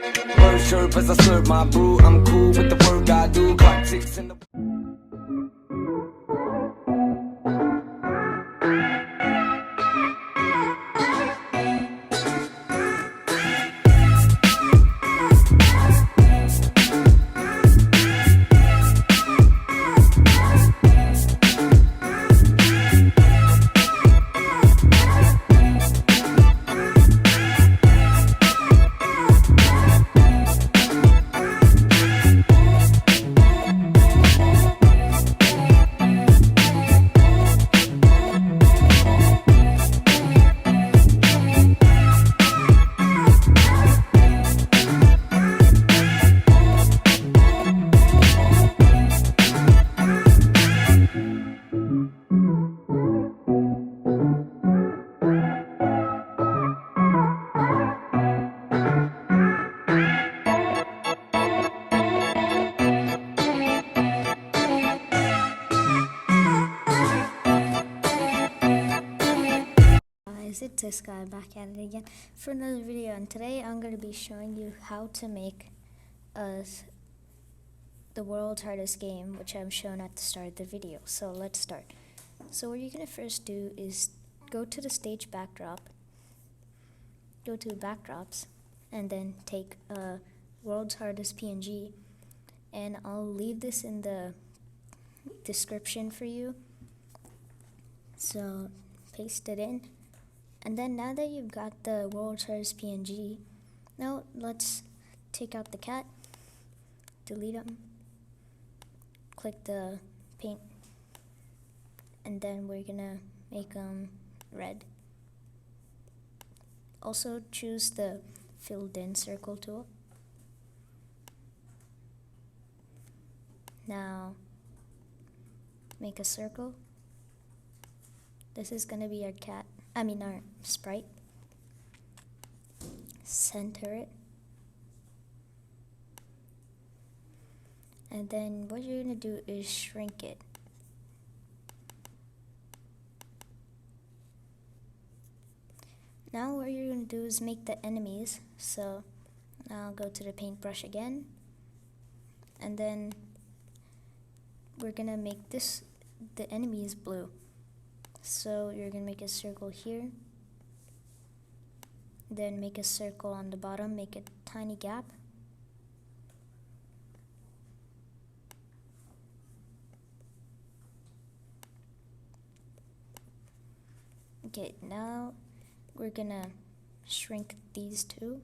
Word sharp as I serve my brew. I'm cool with the work I do. Clock ticks in the it's this guy back at it again for another video, and today I'm going to be showing you how to make the world's hardest game, which I'm shown at the start of the video. So let's start. So what you're going to first do is go to the stage backdrop, go to backdrops, and then take world's hardest PNG, and I'll leave this in the description for you. So paste it in. And then now that you've got the world's hardest PNG, now let's take out the cat, delete them, click the paint, and then we're gonna make them red. Also choose the filled in circle tool. Now make a circle. This is gonna be our cat. Our sprite. Center it. And then what you're going to do is shrink it. Now what you're going to do is make the enemies. So I'll go to the paintbrush again. And then we're going to make the enemies blue. So you're going to make a circle here, then make a circle on the bottom, make a tiny gap. Okay, now we're going to shrink these two.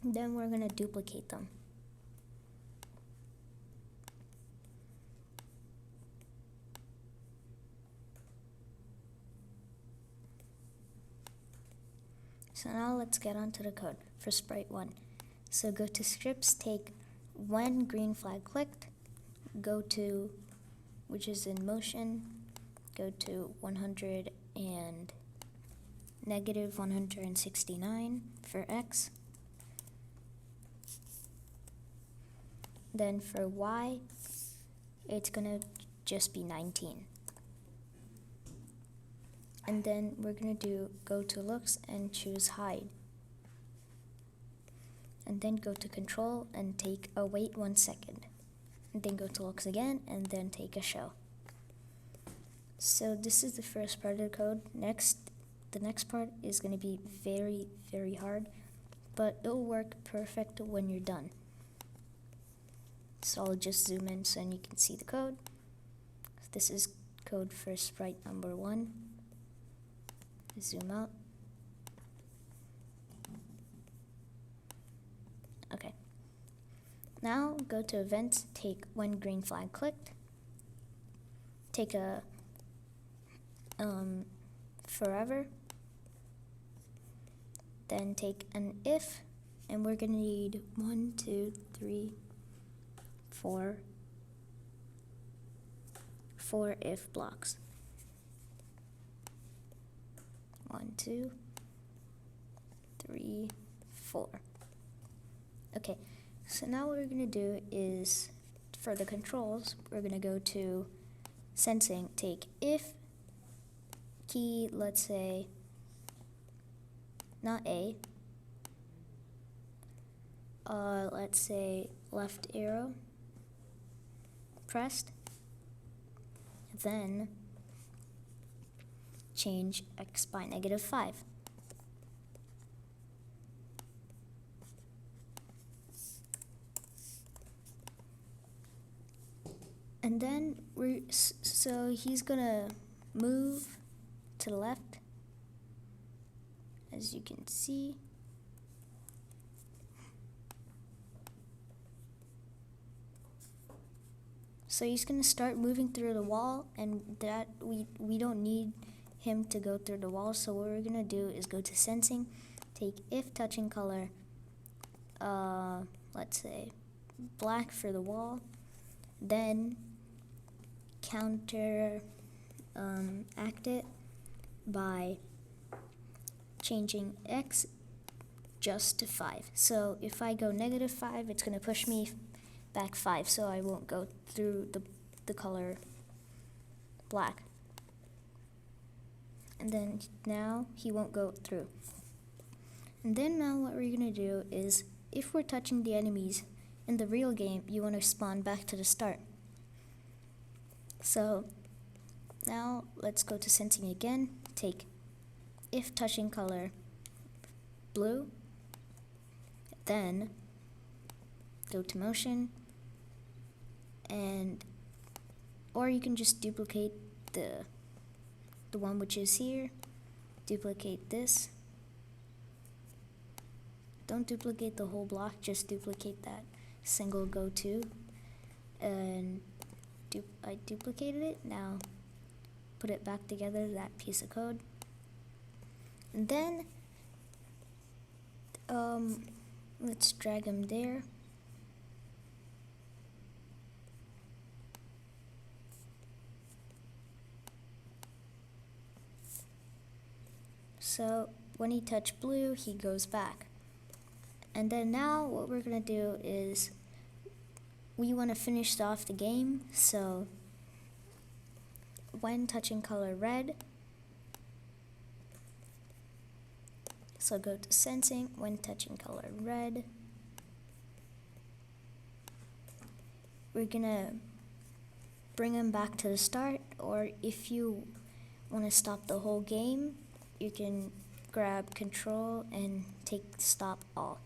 Then we're going to duplicate them. So now let's get onto the code for sprite 1. So go to scripts, take when green flag clicked, go to, which is in motion, go to 100 and negative 169 for X. Then for Y, it's gonna just be 19. And then we're gonna go to looks and choose hide. And then go to control and take a wait 1 second. And then go to looks again and then take a show. So this is the first part of the code. The next part is gonna be very, very hard, but it'll work perfect when you're done. So I'll just zoom in so you can see the code. This is code for sprite number 1. Zoom out. Okay. Now go to events, take when green flag clicked, take a forever, then take an if, and we're gonna need 1, 2, 3, 4 if blocks. 1, 2, 3, 4. Okay, So now what we're going to do is, for the controls, we're going to go to sensing, take if key, let's say, not A, let's say left arrow pressed, then change X by -5. And then so he's gonna move to the left, as you can see. So he's gonna start moving through the wall, and that we don't need him to go through the wall. So what we're gonna do is go to sensing, take if touching color, let's say black for the wall, then counter act it by changing X just to 5. So if I go -5, it's going to push me back 5, so I won't go through the color black. And then now he won't go through. And then now what we're going to do is, if we're touching the enemies in the real game, you want to spawn back to the start. So now let's go to sensing again, take if touching color blue, then go to motion, and or you can just duplicate the one which is here, duplicate this. Don't duplicate the whole block, just duplicate that single go to, and I duplicated it. Now put it back together, that piece of code, and then let's drag him there. So when he touched blue, he goes back. And then now what we're gonna do is, we want to finish off the game. So when touching color red, so go to sensing, when touching color red, we're gonna bring him back to the start, or if you want to stop the whole game, you can grab control and take stop all.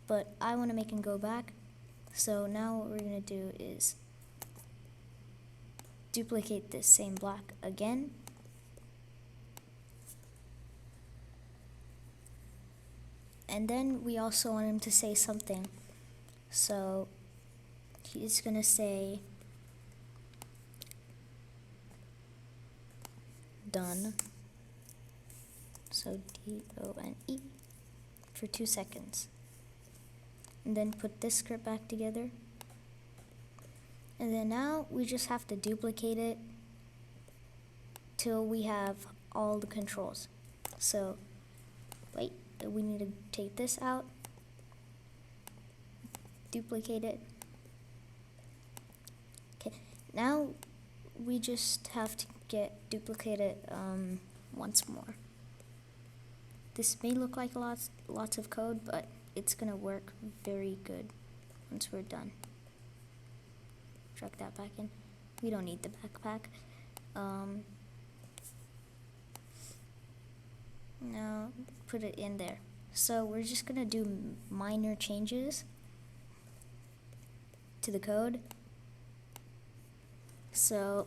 But I want to make him go back. So now what we're going to do is duplicate this same block again. And then we also want him to say something. So he's going to say done. So D-O-N-E for 2 seconds. And then put this script back together. And then now we just have to duplicate it till we have all the controls. So wait, we need to take this out, duplicate it. Okay, now we just have to duplicate it once more. This may look like lots of code, but it's gonna work very good once we're done. Drag that back in. We don't need the backpack. Now put it in there. So we're just gonna do minor changes to the code. So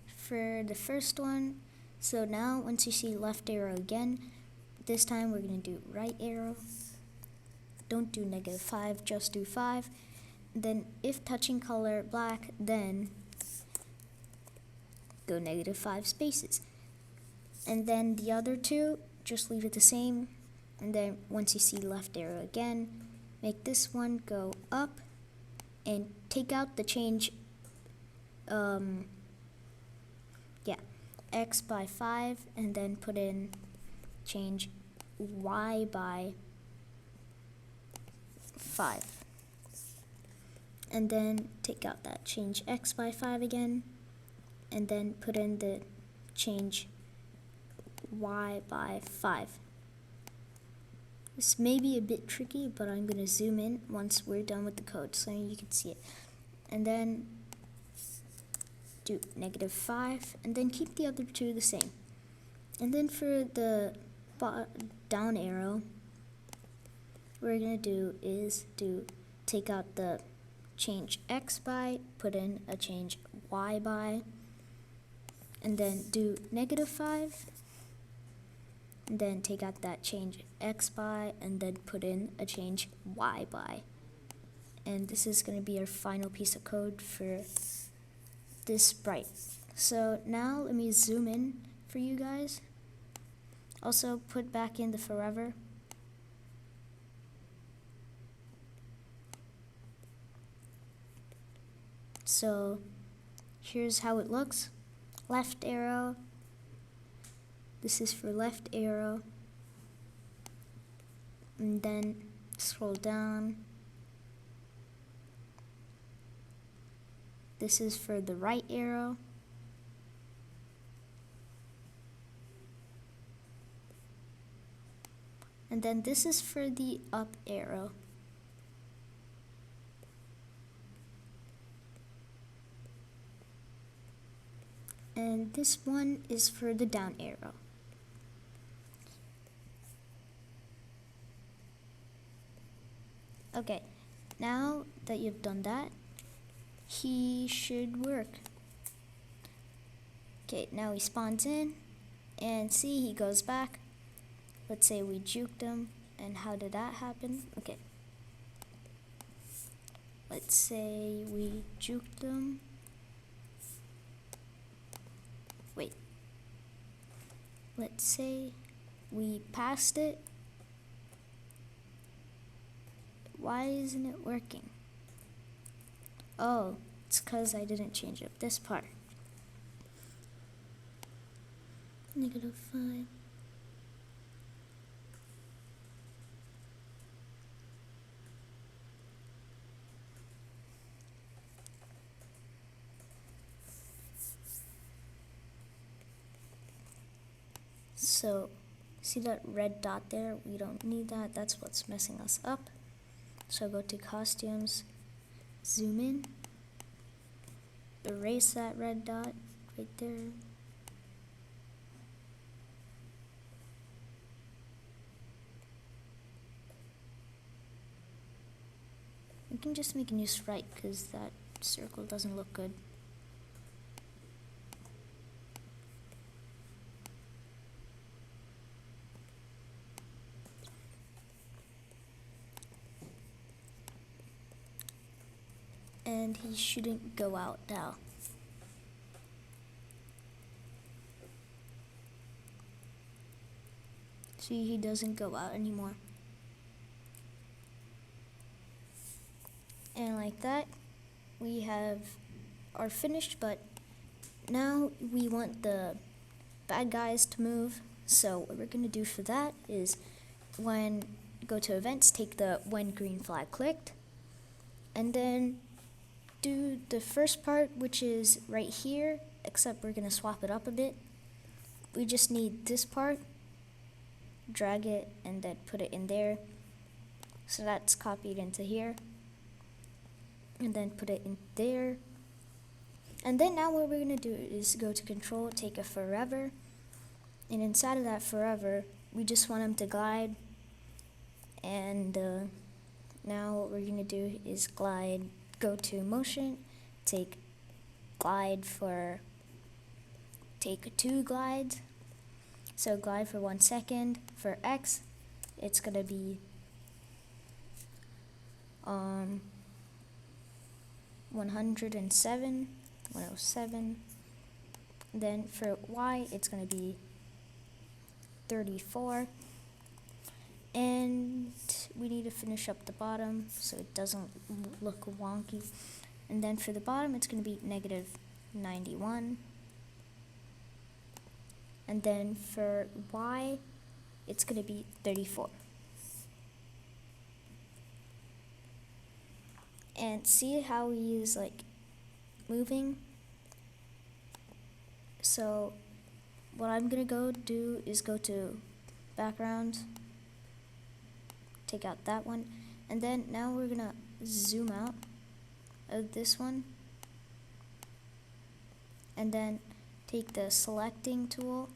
for the first one, so now once you see left arrow again, this time we're gonna do right arrow. Don't do -5, just do 5. Then if touching color black, then go -5 spaces. And then the other two, just leave it the same. And then once you see left arrow again, make this one go up and take out the change, X by 5, and then put in change Y by 5. and then take out that change x by 5 again, and then put in the change y by 5. This may be a bit tricky, but I'm going to zoom in once we're done with the code so you can see it. And then do -5, and then keep the other two the same. And then for the down arrow, what we're going to do is take out the change x by, put in a change y by, and then do -5, and then take out that change x by, and then put in a change y by. And this is going to be our final piece of code for this sprite. So now let me zoom in for you guys. Also put back in the forever. So here's how it looks. Left arrow. This is for left arrow. And then scroll down. This is for the right arrow. And then this is for the up arrow. And this one is for the down arrow. Okay, now that you've done that, he should work. Okay, now he spawns in, and see, he goes back. Let's say we juked him, and how did that happen? Okay. Let's say we juked him. Wait. Let's say we passed it. Why isn't it working? Oh, it's because I didn't change up this part. -5. So, see that red dot there? We don't need that. That's what's messing us up. So go to costumes, zoom in, erase that red dot right there. We can just make a new sprite because that circle doesn't look good. And he shouldn't go out now. See, he doesn't go out anymore. And like that, we have our finished, but now we want the bad guys to move. So what we're gonna do for that is go to events, take the when green flag clicked, and then do the first part, which is right here, except we're gonna swap it up a bit. We just need this part, drag it, and then put it in there. So that's copied into here. And then put it in there. And then now what we're gonna do is go to control, take a forever, and inside of that forever, we just want him to glide. And now what we're gonna do is glide, go to motion, take two glides. So glide for 1 second. For X, it's gonna be 107, 107. Then for Y, it's gonna be 34. And we need to finish up the bottom so it doesn't look wonky. And then for the bottom, it's going to be -91. And then for Y, it's going to be 34. And see how he is like moving? So what I'm gonna go do is go to background, take out that one, and then now we're gonna zoom out of this one, and then take the selecting tool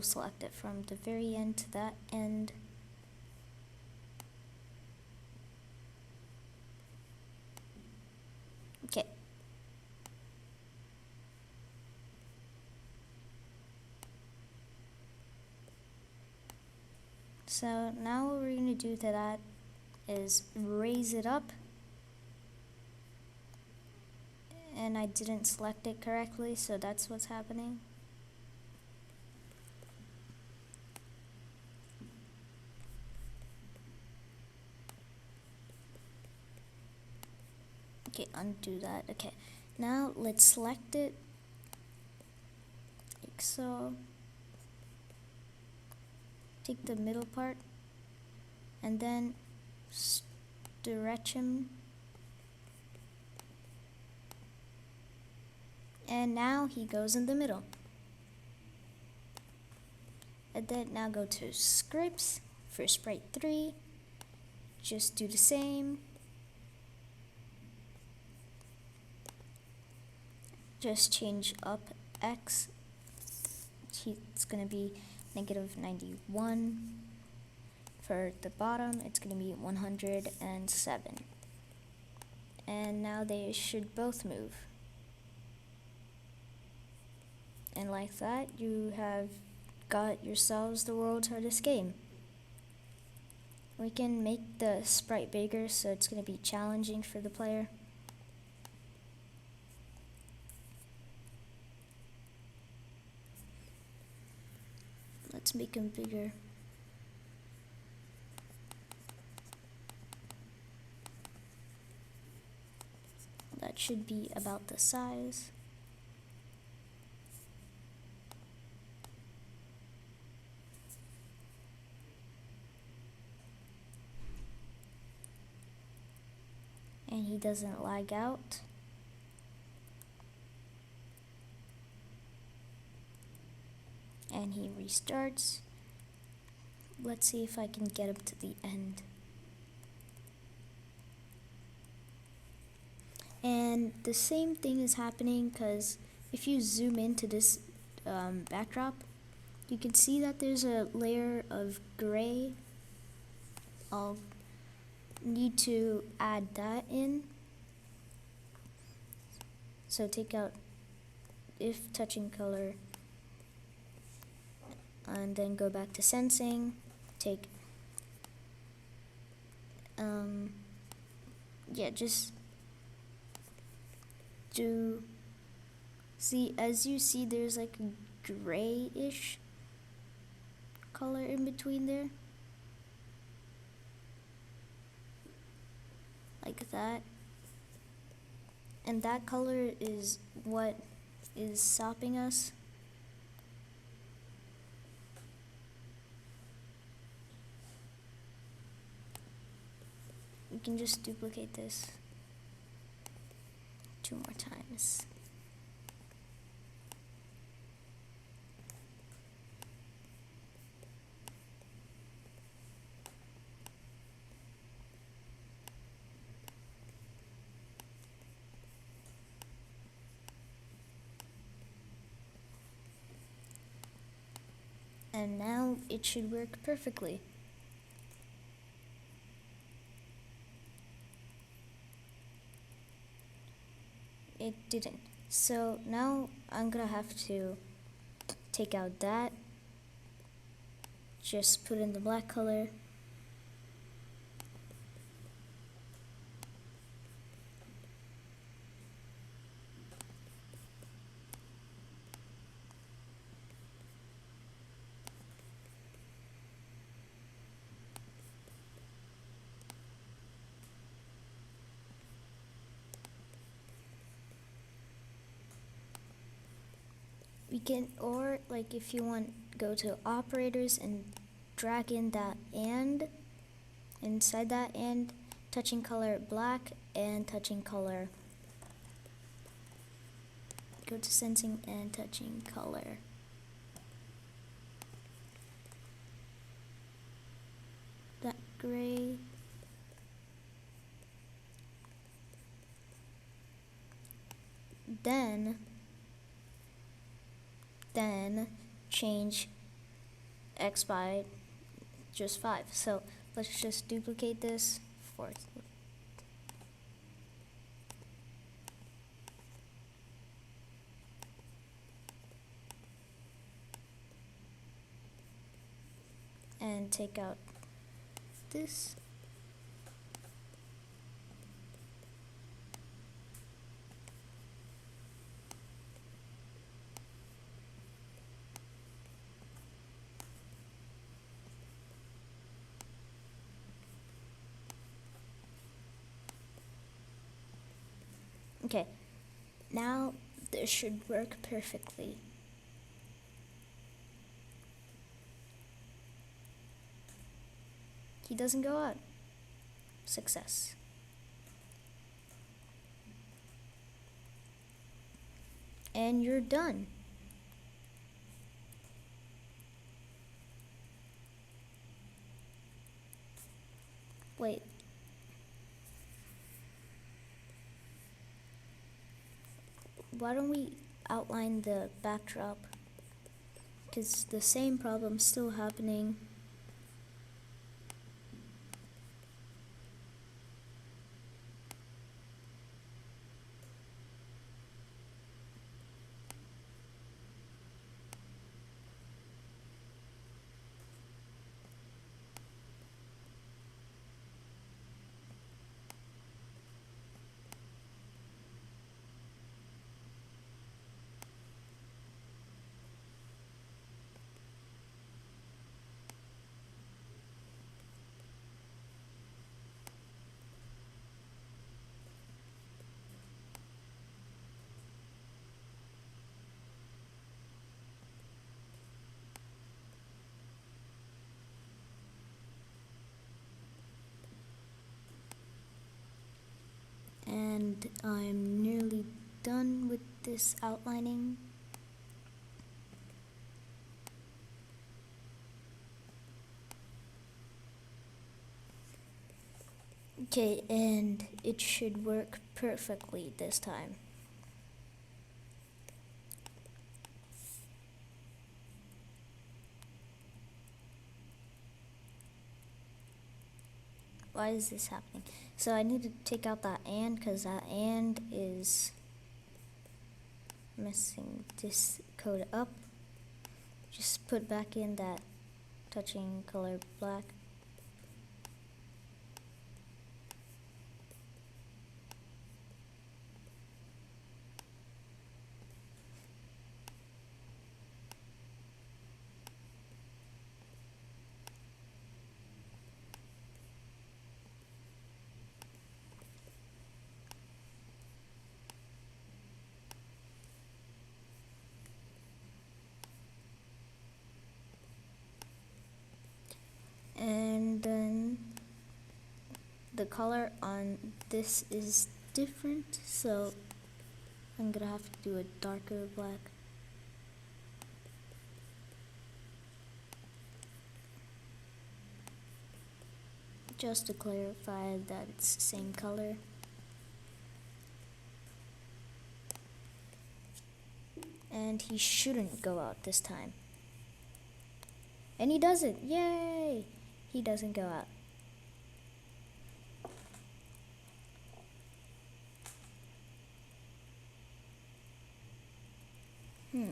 select it from the very end to that end. Okay. So now what we're going to do to that is raise it up. And I didn't select it correctly, so that's what's happening. Okay, undo that. Okay, now let's select it like so. Take the middle part and then stretch him. And now he goes in the middle. And then now go to scripts for sprite 3. Just do the same. Just change up X. It's gonna be -91. For the bottom, it's gonna be 107. And now they should both move. And like that, you have got yourselves the world's hardest game. We can make the sprite bigger, so it's gonna be challenging for the player. Let's make them bigger. That should be about the size. And he doesn't lag out. And he restarts. Let's see if I can get him to the end. And the same thing is happening because if you zoom into this backdrop, you can see that there's a layer of gray. I'll need to add that in. So take out if touching color, and then go back to sensing, take, just do, see, as you see there's like a grayish color in between there, like that, and that color is what is stopping us. We can just duplicate this 2 more times. And now it should work perfectly. It didn't. So now I'm gonna have to take out that, just put in the black color, we can, or like if you want, go to operators and drag in that and, inside that and, touching color black and touching color, go to sensing and touching color. That gray. Then change X by just 5. So let's just duplicate this for and take out this. Okay, now this should work perfectly. He doesn't go out. Success. And you're done. Wait. Why don't we outline the backdrop? Because the same problem's still happening. And I'm nearly done with this outlining. Okay, and it should work perfectly this time. Why is this happening? So I need to take out that and, because that and is messing this code up. Just put back in that touching color black. And then the color on this is different, so I'm gonna have to do a darker black. Just to clarify that it's the same color. And he shouldn't go out this time. And he doesn't, yay! He doesn't go out.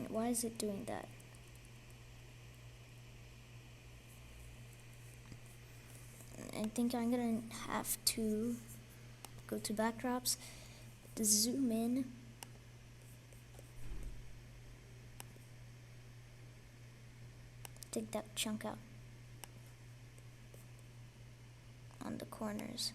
Why is it doing that? I think I'm gonna have to go to backdrops, to zoom in, take that chunk out on the corners.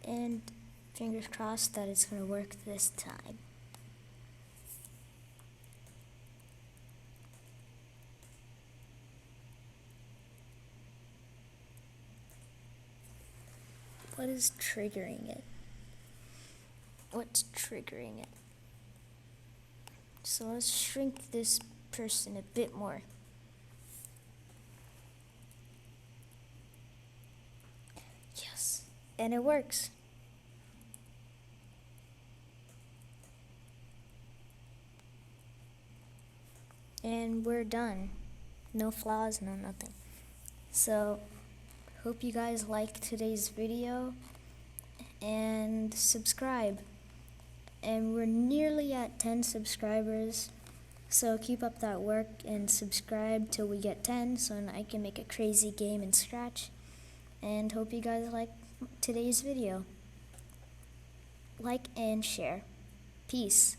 And fingers crossed that it's going to work this time. What is triggering it? What's triggering it? So let's shrink this person a bit more. Yes, and it works. And we're done. No flaws, no nothing. So, hope you guys liked today's video and subscribe. And we're nearly at 10 subscribers. So keep up that work and subscribe till we get 10 so I can make a crazy game in Scratch. And hope you guys like today's video. Like and share. Peace.